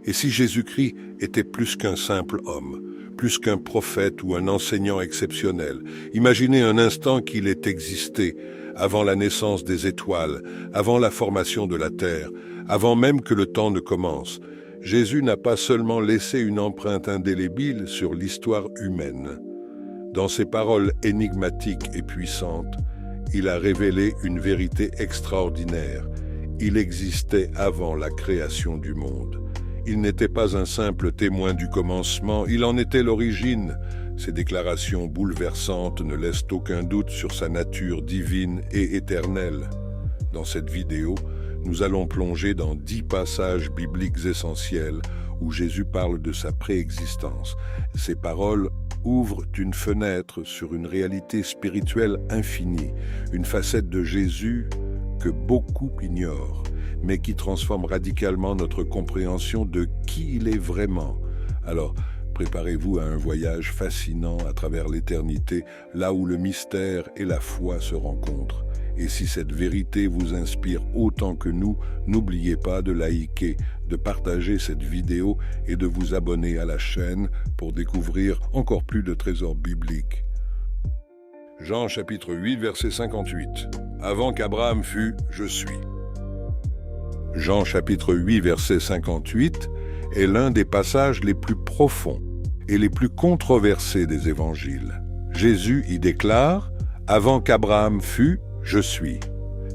Et si Jésus-Christ était plus qu'un simple homme, plus qu'un prophète ou un enseignant exceptionnel, imaginez un instant qu'il ait existé avant la naissance des étoiles, avant la formation de la terre, avant même que le temps ne commence. Jésus n'a pas seulement laissé une empreinte indélébile sur l'histoire humaine. Dans ses paroles énigmatiques et puissantes, il a révélé une vérité extraordinaire. Il existait avant la création du monde. Il n'était pas un simple témoin du commencement, il en était l'origine. Ces déclarations bouleversantes ne laissent aucun doute sur sa nature divine et éternelle. Dans cette vidéo, nous allons plonger dans 10 passages bibliques essentiels où Jésus parle de sa préexistence. Ces paroles ouvrent une fenêtre sur une réalité spirituelle infinie, une facette de Jésus que beaucoup ignorent, mais qui transforme radicalement notre compréhension de qui il est vraiment. Alors, préparez-vous à un voyage fascinant à travers l'éternité, là où le mystère et la foi se rencontrent. Et si cette vérité vous inspire autant que nous, n'oubliez pas de liker, de partager cette vidéo et de vous abonner à la chaîne pour découvrir encore plus de trésors bibliques. Jean chapitre 8, verset 58. Avant qu'Abraham fût, je suis. Jean chapitre 8, verset 58 est l'un des passages les plus profonds et les plus controversés des évangiles. Jésus y déclare « Avant qu'Abraham fût, je suis ».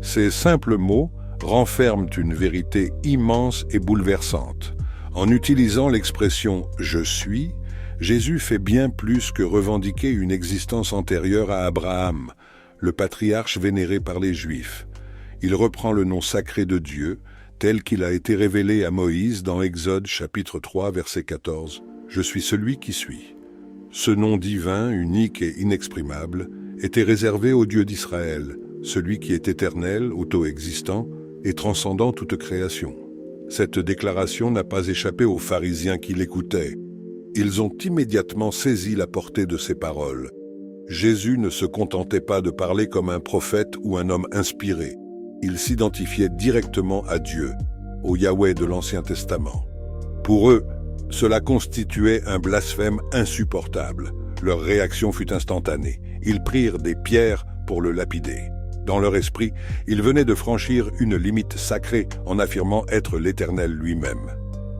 Ces simples mots renferment une vérité immense et bouleversante. En utilisant l'expression « je suis », Jésus fait bien plus que revendiquer une existence antérieure à Abraham, le patriarche vénéré par les Juifs. Il reprend le nom sacré de Dieu, tel qu'il a été révélé à Moïse dans Exode chapitre 3, verset 14. « Je suis celui qui suis ». Ce nom divin, unique et inexprimable, était réservé au Dieu d'Israël, celui qui est éternel, auto-existant et transcendant toute création. Cette déclaration n'a pas échappé aux pharisiens qui l'écoutaient. Ils ont immédiatement saisi la portée de ces paroles. Jésus ne se contentait pas de parler comme un prophète ou un homme inspiré. Il s'identifiait directement à Dieu, au Yahweh de l'Ancien Testament. Pour eux, cela constituait un blasphème insupportable. Leur réaction fut instantanée. Ils prirent des pierres pour le lapider. Dans leur esprit, ils venaient de franchir une limite sacrée en affirmant être l'Éternel lui-même.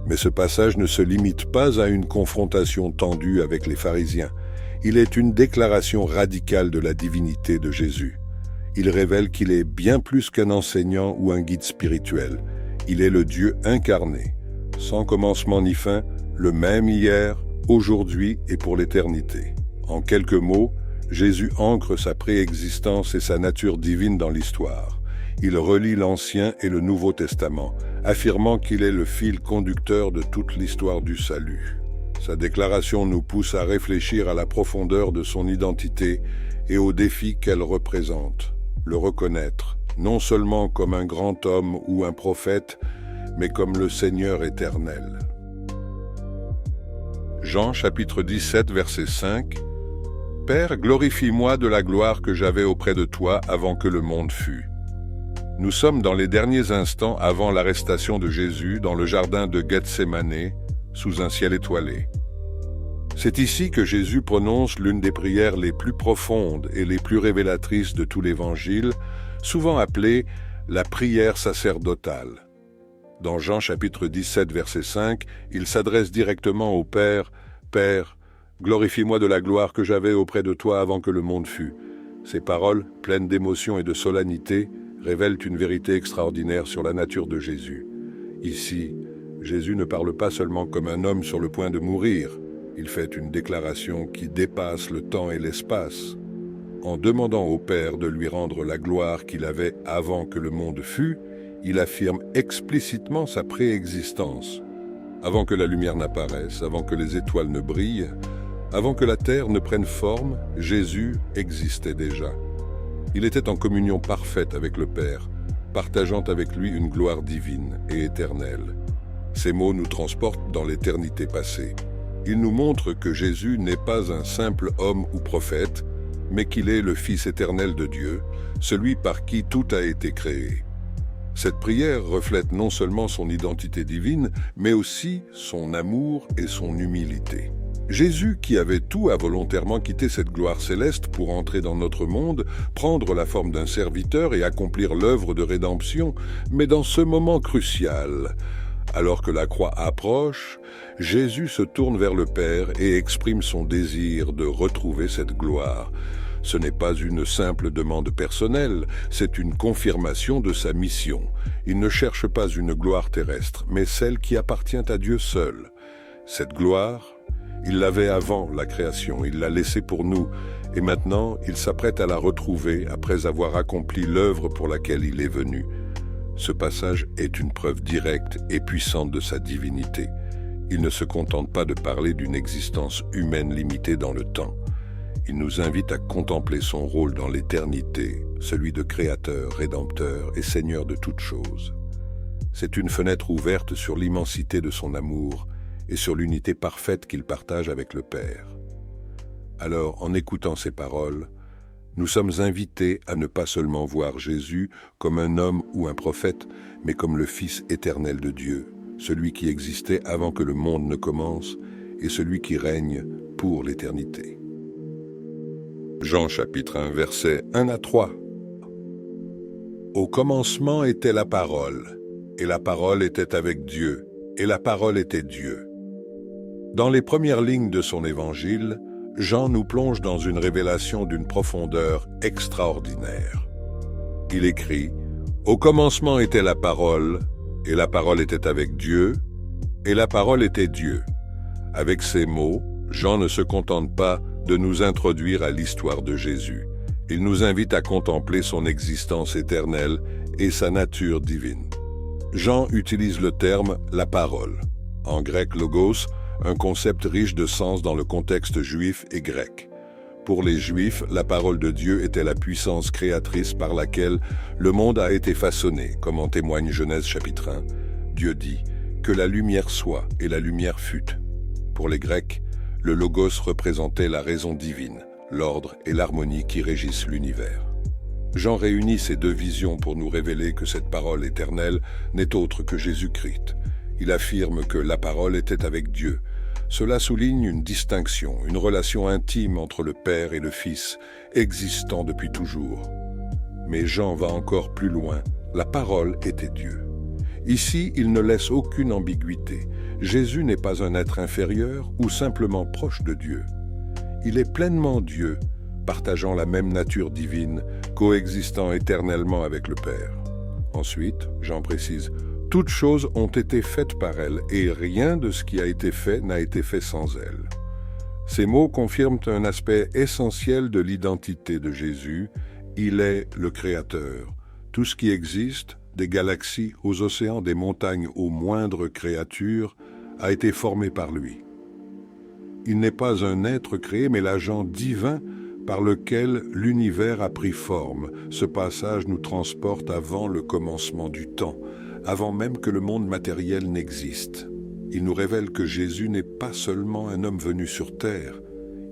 Mais ce passage ne se limite pas à une confrontation tendue avec les pharisiens. Il est une déclaration radicale de la divinité de Jésus. Il révèle qu'il est bien plus qu'un enseignant ou un guide spirituel. Il est le Dieu incarné, sans commencement ni fin, le même hier, aujourd'hui et pour l'éternité. En quelques mots, Jésus ancre sa préexistence et sa nature divine dans l'histoire. Il relie l'Ancien et le Nouveau Testament, affirmant qu'il est le fil conducteur de toute l'histoire du salut. Sa déclaration nous pousse à réfléchir à la profondeur de son identité et aux défis qu'elle représente. Le reconnaître, non seulement comme un grand homme ou un prophète, mais comme le Seigneur éternel. Jean chapitre 17, verset 5. « Père, glorifie-moi de la gloire que j'avais auprès de toi avant que le monde fût. » Nous sommes dans les derniers instants avant l'arrestation de Jésus dans le jardin de Gethsémanée, sous un ciel étoilé. C'est ici que Jésus prononce l'une des prières les plus profondes et les plus révélatrices de tout l'Évangile, souvent appelée la prière sacerdotale. Dans Jean chapitre 17, verset 5, il s'adresse directement au Père. « Père, glorifie-moi de la gloire que j'avais auprès de toi avant que le monde fût. » Ces paroles, pleines d'émotion et de solennité, révèlent une vérité extraordinaire sur la nature de Jésus. Ici, Jésus ne parle pas seulement comme un homme sur le point de mourir. Il fait une déclaration qui dépasse le temps et l'espace. En demandant au Père de lui rendre la gloire qu'il avait avant que le monde fût, il affirme explicitement sa préexistence. Avant que la lumière n'apparaisse, avant que les étoiles ne brillent, avant que la terre ne prenne forme, Jésus existait déjà. Il était en communion parfaite avec le Père, partageant avec lui une gloire divine et éternelle. Ces mots nous transportent dans l'éternité passée. Ils nous montrent que Jésus n'est pas un simple homme ou prophète, mais qu'il est le Fils éternel de Dieu, celui par qui tout a été créé. Cette prière reflète non seulement son identité divine, mais aussi son amour et son humilité. Jésus, qui avait tout, a volontairement quitté cette gloire céleste pour entrer dans notre monde, prendre la forme d'un serviteur et accomplir l'œuvre de rédemption, mais dans ce moment crucial, alors que la croix approche, Jésus se tourne vers le Père et exprime son désir de retrouver cette gloire. Ce n'est pas une simple demande personnelle, c'est une confirmation de sa mission. Il ne cherche pas une gloire terrestre, mais celle qui appartient à Dieu seul. Cette gloire, il l'avait avant la création, il l'a laissée pour nous, et maintenant il s'apprête à la retrouver après avoir accompli l'œuvre pour laquelle il est venu. Ce passage est une preuve directe et puissante de sa divinité. Il ne se contente pas de parler d'une existence humaine limitée dans le temps. Il nous invite à contempler son rôle dans l'éternité, celui de Créateur, Rédempteur et Seigneur de toutes choses. C'est une fenêtre ouverte sur l'immensité de son amour et sur l'unité parfaite qu'il partage avec le Père. Alors, en écoutant ces paroles, nous sommes invités à ne pas seulement voir Jésus comme un homme ou un prophète, mais comme le Fils éternel de Dieu, celui qui existait avant que le monde ne commence et celui qui règne pour l'éternité. Jean chapitre 1, versets 1 à 3. Au commencement était la parole, et la parole était avec Dieu, et la parole était Dieu. Dans les premières lignes de son évangile, Jean nous plonge dans une révélation d'une profondeur extraordinaire. Il écrit « Au commencement était la parole, et la parole était avec Dieu, et la parole était Dieu. » Avec ces mots, Jean ne se contente pas de nous introduire à l'histoire de Jésus. Il nous invite à contempler son existence éternelle et sa nature divine. Jean utilise le terme « la parole », en grec « logos », un concept riche de sens dans le contexte juif et grec. Pour les Juifs, la parole de Dieu était la puissance créatrice par laquelle le monde a été façonné, comme en témoigne Genèse chapitre 1. Dieu dit « que la lumière soit, et la lumière fut ». Pour les Grecs, le logos représentait la raison divine, l'ordre et l'harmonie qui régissent l'univers. Jean réunit ces deux visions pour nous révéler que cette parole éternelle n'est autre que Jésus-Christ. Il affirme que la parole était avec Dieu. Cela souligne une distinction, une relation intime entre le Père et le Fils, existant depuis toujours. Mais Jean va encore plus loin. La parole était Dieu. Ici, il ne laisse aucune ambiguïté. Jésus n'est pas un être inférieur ou simplement proche de Dieu. Il est pleinement Dieu, partageant la même nature divine, coexistant éternellement avec le Père. Ensuite, Jean précise, « Toutes choses ont été faites par elle, et rien de ce qui a été fait n'a été fait sans elle. » Ces mots confirment un aspect essentiel de l'identité de Jésus. Il est le Créateur. Tout ce qui existe, des galaxies aux océans, des montagnes aux moindres créatures, a été formé par lui. Il n'est pas un être créé, mais l'agent divin par lequel l'univers a pris forme. Ce passage nous transporte avant le commencement du temps, avant même que le monde matériel n'existe. Il nous révèle que Jésus n'est pas seulement un homme venu sur terre.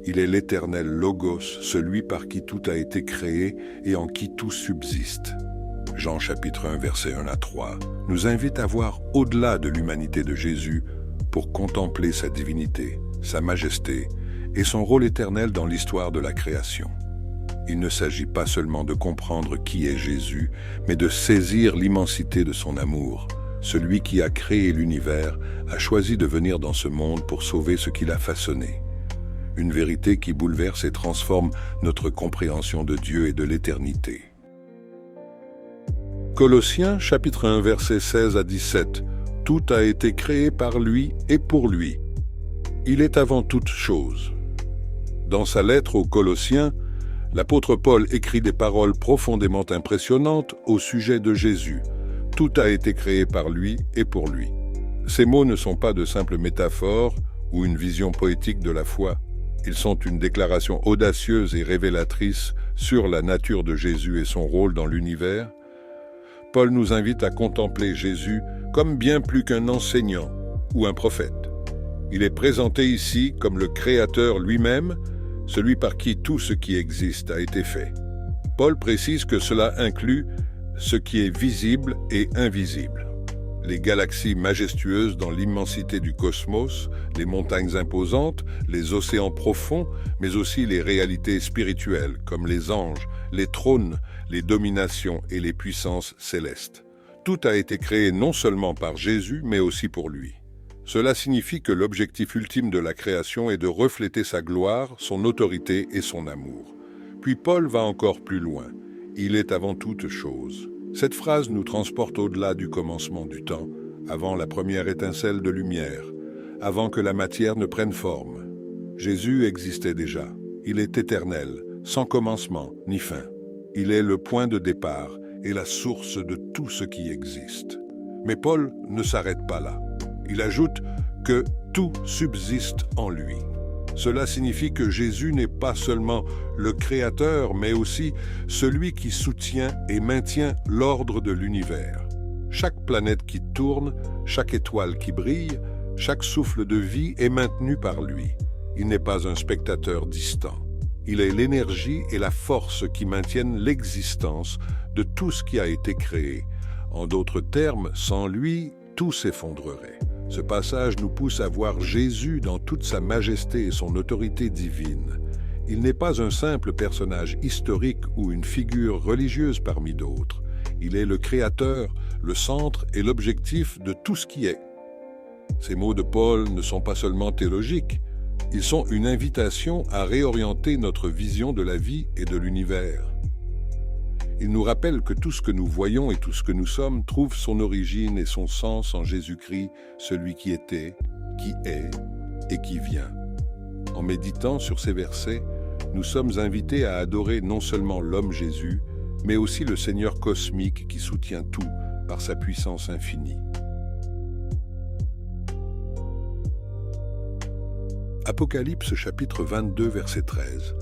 Il est l'éternel Logos, celui par qui tout a été créé et en qui tout subsiste. Jean chapitre 1, versets 1 à 3, nous invite à voir au-delà de l'humanité de Jésus pour contempler sa divinité, sa majesté et son rôle éternel dans l'histoire de la création. Il ne s'agit pas seulement de comprendre qui est Jésus, mais de saisir l'immensité de son amour. Celui qui a créé l'univers a choisi de venir dans ce monde pour sauver ce qu'il a façonné. Une vérité qui bouleverse et transforme notre compréhension de Dieu et de l'éternité. Colossiens chapitre 1 versets 16 à 17. Tout a été créé par lui et pour lui. Il est avant toute chose. Dans sa lettre aux Colossiens, l'apôtre Paul écrit des paroles profondément impressionnantes au sujet de Jésus. Tout a été créé par lui et pour lui. Ces mots ne sont pas de simples métaphores ou une vision poétique de la foi. Ils sont une déclaration audacieuse et révélatrice sur la nature de Jésus et son rôle dans l'univers. Paul nous invite à contempler Jésus comme bien plus qu'un enseignant ou un prophète. Il est présenté ici comme le Créateur lui-même, celui par qui tout ce qui existe a été fait. Paul précise que cela inclut ce qui est visible et invisible. Les galaxies majestueuses dans l'immensité du cosmos, les montagnes imposantes, les océans profonds, mais aussi les réalités spirituelles comme les anges, les trônes, les dominations et les puissances célestes. Tout a été créé non seulement par Jésus, mais aussi pour lui. Cela signifie que l'objectif ultime de la création est de refléter sa gloire, son autorité et son amour. Puis Paul va encore plus loin. Il est avant toute chose. Cette phrase nous transporte au-delà du commencement du temps, avant la première étincelle de lumière, avant que la matière ne prenne forme. Jésus existait déjà. Il est éternel, sans commencement ni fin. Il est le point de départ et la source de tout ce qui existe. Mais Paul ne s'arrête pas là. Il ajoute que tout subsiste en lui. Cela signifie que Jésus n'est pas seulement le Créateur, mais aussi celui qui soutient et maintient l'ordre de l'univers. Chaque planète qui tourne, chaque étoile qui brille, chaque souffle de vie est maintenu par lui. Il n'est pas un spectateur distant. Il est l'énergie et la force qui maintiennent l'existence de tout ce qui a été créé. En d'autres termes, sans lui, tout s'effondrerait. Ce passage nous pousse à voir Jésus dans toute sa majesté et son autorité divine. Il n'est pas un simple personnage historique ou une figure religieuse parmi d'autres. Il est le Créateur, le centre et l'objectif de tout ce qui est. Ces mots de Paul ne sont pas seulement théologiques, ils sont une invitation à réorienter notre vision de la vie et de l'univers. Il nous rappelle que tout ce que nous voyons et tout ce que nous sommes trouve son origine et son sens en Jésus-Christ, celui qui était, qui est et qui vient. En méditant sur ces versets, nous sommes invités à adorer non seulement l'homme Jésus, mais aussi le Seigneur cosmique qui soutient tout par sa puissance infinie. Apocalypse chapitre 22, verset 13.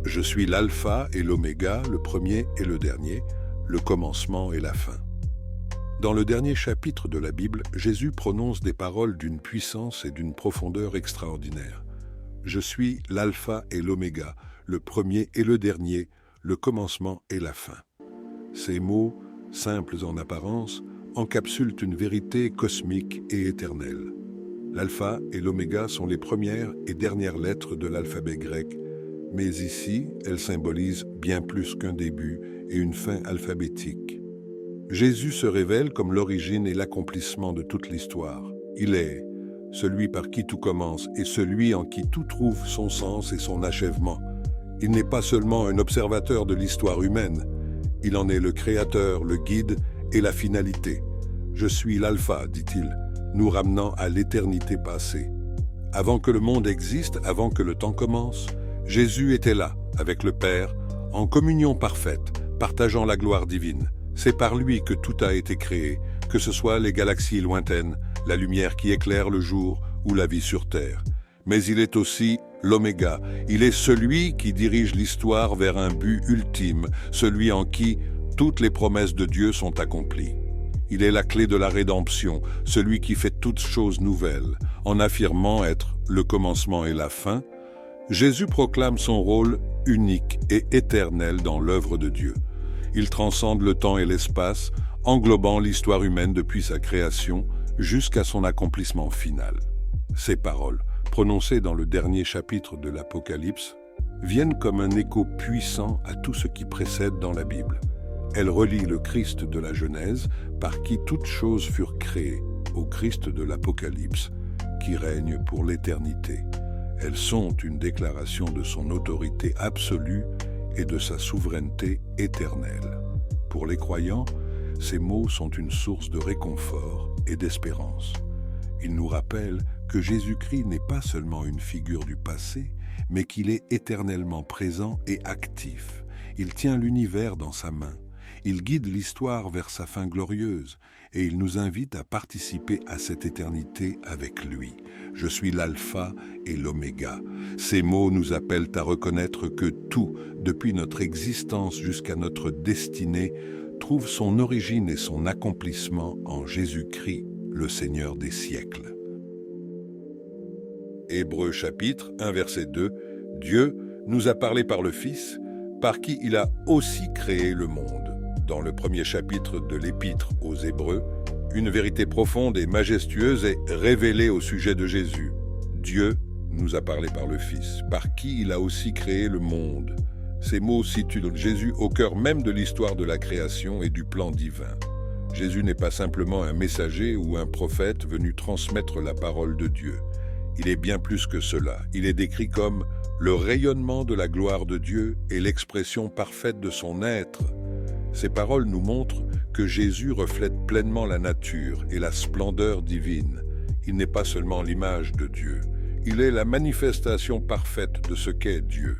Je suis l'alpha et l'oméga, le premier et le dernier, le commencement et la fin. Dans le dernier chapitre de la Bible, Jésus prononce des paroles d'une puissance et d'une profondeur extraordinaires. Je suis l'alpha et l'oméga, le premier et le dernier, le commencement et la fin. Ces mots, simples en apparence, encapsulent une vérité cosmique et éternelle. L'alpha et l'oméga sont les premières et dernières lettres de l'alphabet grec, mais ici, elles symbolisent bien plus qu'un début et une fin alphabétique. Jésus se révèle comme l'origine et l'accomplissement de toute l'histoire. Il est celui par qui tout commence et celui en qui tout trouve son sens et son achèvement. Il n'est pas seulement un observateur de l'histoire humaine, il en est le créateur, le guide et la finalité. Je suis l'alpha, dit-il, nous ramenant à l'éternité passée. Avant que le monde existe, avant que le temps commence, Jésus était là, avec le Père, en communion parfaite, partageant la gloire divine. C'est par lui que tout a été créé, que ce soit les galaxies lointaines, la lumière qui éclaire le jour ou la vie sur Terre. Mais il est aussi l'Oméga. Il est celui qui dirige l'histoire vers un but ultime, celui en qui toutes les promesses de Dieu sont accomplies. Il est la clé de la rédemption, celui qui fait toutes choses nouvelles. En affirmant être le commencement et la fin, Jésus proclame son rôle unique et éternel dans l'œuvre de Dieu. Il transcende le temps et l'espace, englobant l'histoire humaine depuis sa création jusqu'à son accomplissement final. Ces paroles, prononcées dans le dernier chapitre de l'Apocalypse, viennent comme un écho puissant à tout ce qui précède dans la Bible. Elles relient le Christ de la Genèse, par qui toutes choses furent créées, au Christ de l'Apocalypse, qui règne pour l'éternité. Elles sont une déclaration de son autorité absolue et de sa souveraineté éternelle. Pour les croyants, ces mots sont une source de réconfort et d'espérance. Ils nous rappellent que Jésus-Christ n'est pas seulement une figure du passé, mais qu'il est éternellement présent et actif. Il tient l'univers dans sa main. Il guide l'histoire vers sa fin glorieuse et il nous invite à participer à cette éternité avec lui. Je suis l'alpha et l'oméga. Ces mots nous appellent à reconnaître que tout, depuis notre existence jusqu'à notre destinée, trouve son origine et son accomplissement en Jésus-Christ, le Seigneur des siècles. Hébreux chapitre 1 verset 2, Dieu nous a parlé par le Fils, par qui il a aussi créé le monde. dans le premier chapitre de l'Épître aux Hébreux, une vérité profonde et majestueuse est révélée au sujet de Jésus. Dieu nous a parlé par le Fils, par qui il a aussi créé le monde. Ces mots situent Jésus au cœur même de l'histoire de la création et du plan divin. Jésus n'est pas simplement un messager ou un prophète venu transmettre la parole de Dieu. Il est bien plus que cela. Il est décrit comme le rayonnement de la gloire de Dieu et l'expression parfaite de son être. Ces paroles nous montrent que Jésus reflète pleinement la nature et la splendeur divine. Il n'est pas seulement l'image de Dieu, il est la manifestation parfaite de ce qu'est Dieu.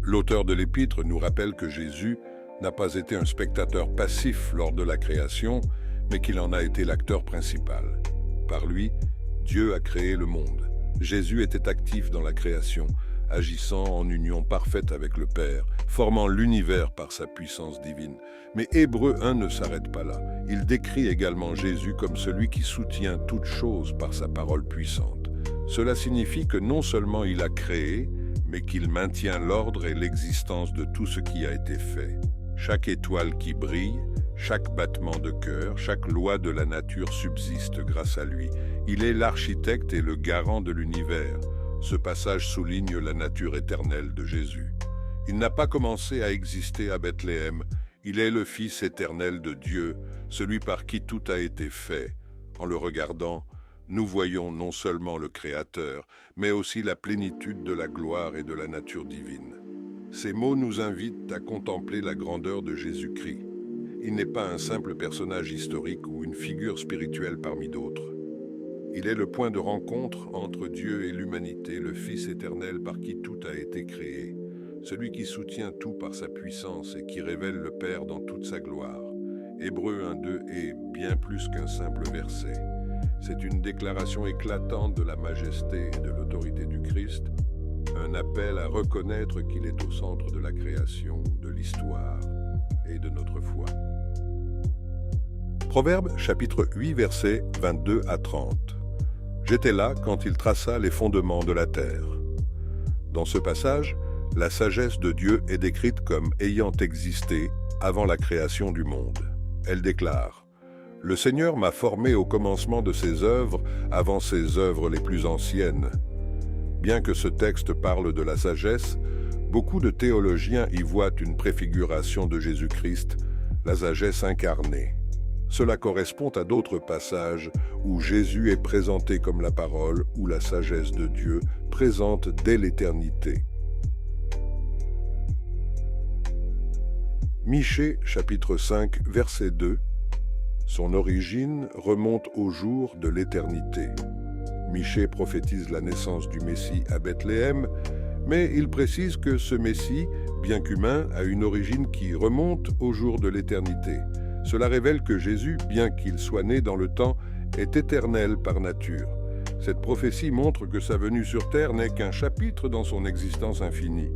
L'auteur de l'Épître nous rappelle que Jésus n'a pas été un spectateur passif lors de la création, mais qu'il en a été l'acteur principal. Par lui, Dieu a créé le monde. Jésus était actif dans la création, agissant en union parfaite avec le Père, formant l'univers par sa puissance divine. Mais Hébreux 1 ne s'arrête pas là. Il décrit également Jésus comme celui qui soutient toutes choses par sa parole puissante. Cela signifie que non seulement il a créé, mais qu'il maintient l'ordre et l'existence de tout ce qui a été fait. Chaque étoile qui brille, chaque battement de cœur, chaque loi de la nature subsiste grâce à lui. Il est l'architecte et le garant de l'univers. Ce passage souligne la nature éternelle de Jésus. Il n'a pas commencé à exister à Bethléem. Il est le Fils éternel de Dieu, celui par qui tout a été fait. En le regardant, nous voyons non seulement le Créateur, mais aussi la plénitude de la gloire et de la nature divine. Ces mots nous invitent à contempler la grandeur de Jésus-Christ. Il n'est pas un simple personnage historique ou une figure spirituelle parmi d'autres. Il est le point de rencontre entre Dieu et l'humanité, le Fils éternel par qui tout a été créé, celui qui soutient tout par sa puissance et qui révèle le Père dans toute sa gloire. Hébreux 1:2 est bien plus qu'un simple verset. C'est une déclaration éclatante de la majesté et de l'autorité du Christ, un appel à reconnaître qu'il est au centre de la création, de l'histoire et de notre foi. Proverbes chapitre 8 versets 22 à 30. J'étais là quand il traça les fondements de la terre. Dans ce passage, la sagesse de Dieu est décrite comme ayant existé avant la création du monde. Elle déclare: « Le Seigneur m'a formé au commencement de ses œuvres, avant ses œuvres les plus anciennes. » Bien que ce texte parle de la sagesse, beaucoup de théologiens y voient une préfiguration de Jésus-Christ, la sagesse incarnée. Cela correspond à d'autres passages où Jésus est présenté comme la parole ou la sagesse de Dieu, présente dès l'éternité. Michée, chapitre 5, verset 2. Son origine remonte au jour de l'éternité. Michée prophétise la naissance du Messie à Bethléem, mais il précise que ce Messie, bien qu'humain, a une origine qui remonte au jour de l'éternité. Cela révèle que Jésus, bien qu'il soit né dans le temps, est éternel par nature. Cette prophétie montre que sa venue sur terre n'est qu'un chapitre dans son existence infinie.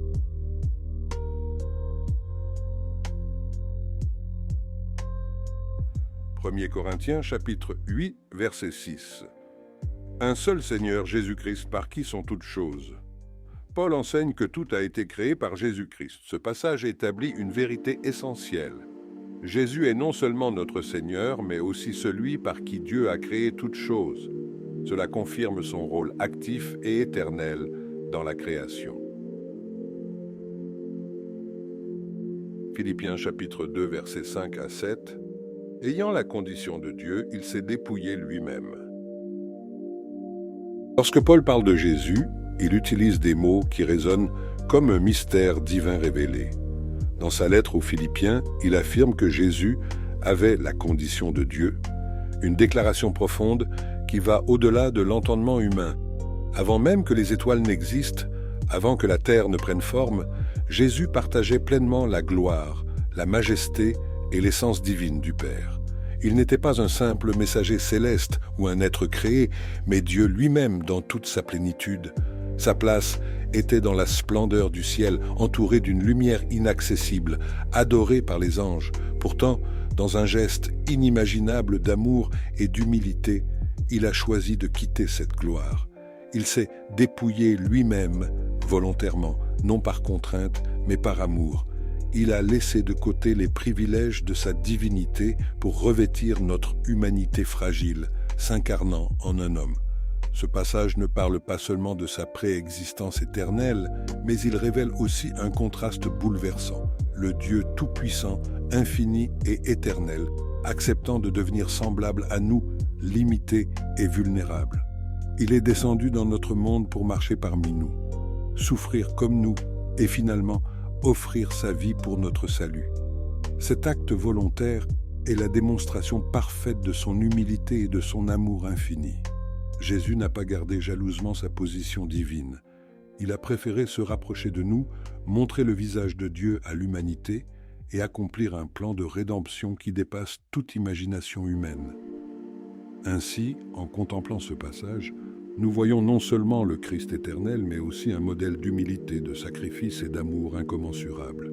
1 Corinthiens chapitre 8, verset 6. Un seul Seigneur Jésus-Christ par qui sont toutes choses. Paul enseigne que tout a été créé par Jésus-Christ. Ce passage établit une vérité essentielle. Jésus est non seulement notre Seigneur, mais aussi celui par qui Dieu a créé toutes choses. Cela confirme son rôle actif et éternel dans la création. Philippiens chapitre 2, versets 5 à 7. Ayant la condition de Dieu, il s'est dépouillé lui-même. Lorsque Paul parle de Jésus, il utilise des mots qui résonnent comme un mystère divin révélé. Dans sa lettre aux Philippiens, il affirme que Jésus avait la condition de Dieu, une déclaration profonde qui va au-delà de l'entendement humain. Avant même que les étoiles n'existent, avant que la terre ne prenne forme, Jésus partageait pleinement la gloire, la majesté et l'essence divine du Père. Il n'était pas un simple messager céleste ou un être créé, mais Dieu lui-même dans toute sa plénitude. Sa place était dans la splendeur du ciel, entouré d'une lumière inaccessible, adoré par les anges. Pourtant, dans un geste inimaginable d'amour et d'humilité, il a choisi de quitter cette gloire. Il s'est dépouillé lui-même volontairement, non par contrainte, mais par amour. il a laissé de côté les privilèges de sa divinité pour revêtir notre humanité fragile, s'incarnant en un homme. Ce passage ne parle pas seulement de sa préexistence éternelle, mais il révèle aussi un contraste bouleversant. Le Dieu tout-puissant, infini et éternel, acceptant de devenir semblable à nous, limité et vulnérable. Il est descendu dans notre monde pour marcher parmi nous, souffrir comme nous et finalement offrir sa vie pour notre salut. Cet acte volontaire est la démonstration parfaite de son humilité et de son amour infini. Jésus n'a pas gardé jalousement sa position divine. Il a préféré se rapprocher de nous, montrer le visage de Dieu à l'humanité et accomplir un plan de rédemption qui dépasse toute imagination humaine. Ainsi, en contemplant ce passage, nous voyons non seulement le Christ éternel, mais aussi un modèle d'humilité, de sacrifice et d'amour incommensurable.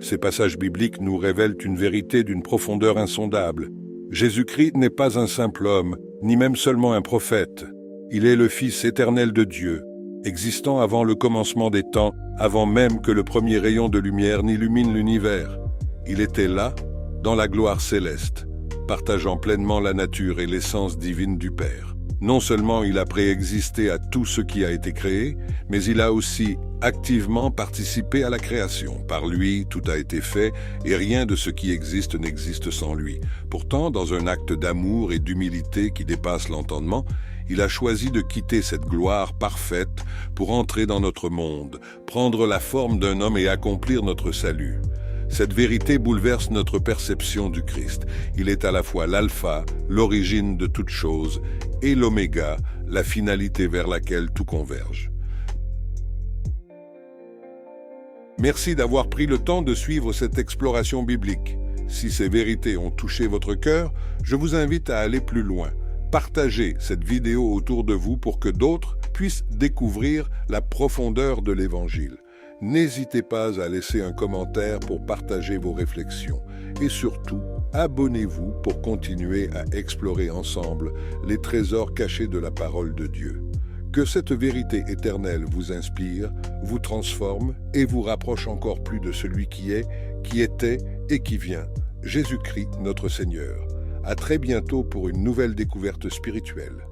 Ces passages bibliques nous révèlent une vérité d'une profondeur insondable. Jésus-Christ n'est pas un simple homme, ni même seulement un prophète. Il est le Fils éternel de Dieu, existant avant le commencement des temps, avant même que le premier rayon de lumière n'illumine l'univers. Il était là, dans la gloire céleste, partageant pleinement la nature et l'essence divine du Père. Non seulement il a préexisté à tout ce qui a été créé, mais il a aussi activement participé à la création. Par lui, tout a été fait, et rien de ce qui existe n'existe sans lui. Pourtant, dans un acte d'amour et d'humilité qui dépasse l'entendement, il a choisi de quitter cette gloire parfaite pour entrer dans notre monde, prendre la forme d'un homme et accomplir notre salut. Cette vérité bouleverse notre perception du Christ. Il est à la fois l'alpha, l'origine de toute chose, et l'oméga, la finalité vers laquelle tout converge. Merci d'avoir pris le temps de suivre cette exploration biblique. Si ces vérités ont touché votre cœur, je vous invite à aller plus loin. Partagez cette vidéo autour de vous pour que d'autres puissent découvrir la profondeur de l'Évangile. N'hésitez pas à laisser un commentaire pour partager vos réflexions. Et surtout, abonnez-vous pour continuer à explorer ensemble les trésors cachés de la parole de Dieu. Que cette vérité éternelle vous inspire, vous transforme et vous rapproche encore plus de celui qui est, qui était et qui vient, Jésus-Christ notre Seigneur. À très bientôt pour une nouvelle découverte spirituelle.